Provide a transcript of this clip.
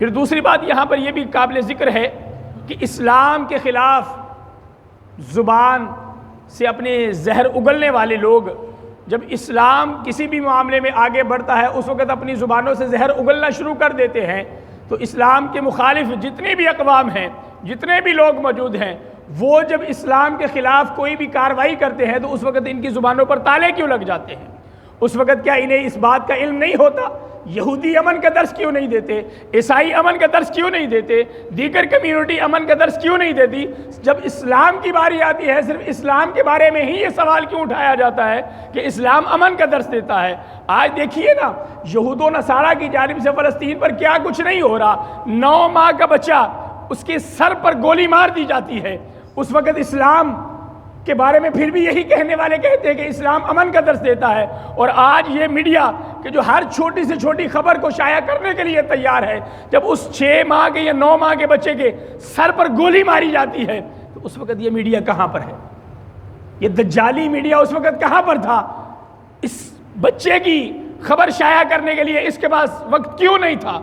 پھر دوسری بات یہاں پر یہ بھی قابل ذکر ہے کہ اسلام کے خلاف زبان سے اپنے زہر اگلنے والے لوگ جب اسلام کسی بھی معاملے میں آگے بڑھتا ہے اس وقت اپنی زبانوں سے زہر اگلنا شروع کر دیتے ہیں. تو اسلام کے مخالف جتنے بھی اقوام ہیں، جتنے بھی لوگ موجود ہیں، وہ جب اسلام کے خلاف کوئی بھی کارروائی کرتے ہیں تو اس وقت ان کی زبانوں پر تالے کیوں لگ جاتے ہیں؟ اس وقت کیا انہیں اس بات کا علم نہیں ہوتا؟ یہودی امن کا درس کیوں نہیں دیتے؟ عیسائی امن کا درس کیوں نہیں دیتے؟ دیگر کمیونٹی امن کا درس کیوں نہیں دیتی؟ جب اسلام کی باری آتی ہے صرف اسلام کے بارے میں ہی یہ سوال کیوں اٹھایا جاتا ہے کہ اسلام امن کا درس دیتا ہے؟ آج دیکھیے نا، یہود و نصارہ کی جانب سے فلسطین پر کیا کچھ نہیں ہو رہا. 9 ماہ کا بچہ، اس کے سر پر گولی مار دی جاتی ہے. اس وقت اسلام کے بارے میں پھر بھی یہی کہنے والے کہتے ہیں کہ اسلام امن کا درس دیتا ہے. اور آج یہ میڈیا کہ جو ہر چھوٹی سے چھوٹی خبر کو شائع کرنے کے لیے تیار ہے، جب اس 6 ماہ کے یا 9 ماہ کے بچے کے سر پر گولی ماری جاتی ہے تو اس وقت یہ میڈیا کہاں پر ہے؟ یہ دجالی میڈیا اس وقت کہاں پر تھا؟ اس بچے کی خبر شائع کرنے کے لیے اس کے پاس وقت کیوں نہیں تھا؟